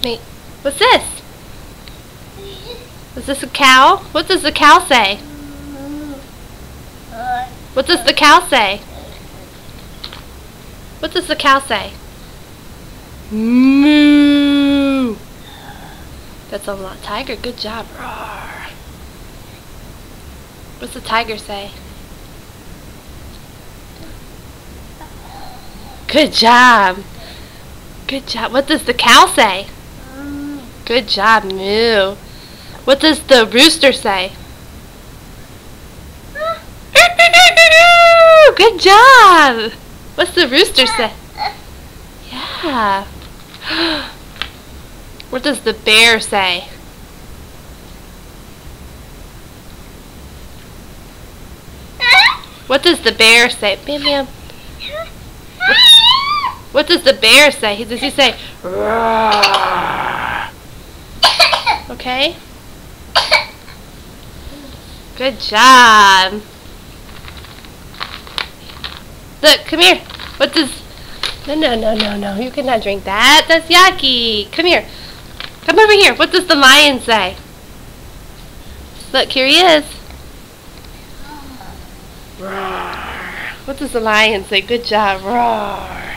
Me. What's this? Is this a cow? What does the cow say? What does the cow say? What does the cow say? Moo. That's a lot. Tiger, good job. Roar. What's the tiger say? Good job. Good job. What does the cow say? Good job, moo. What does the rooster say? Good job. What's the rooster say? Yeah. What does the bear say? What does the bear say? Bam, bam. What does the bear say? Does he say, roar? Okay. Good job. Look, come here. What does... No. You cannot drink that. That's yucky. Come here. Come over here. What does the lion say? Look, here he is. Roar. What does the lion say? Good job. Roar.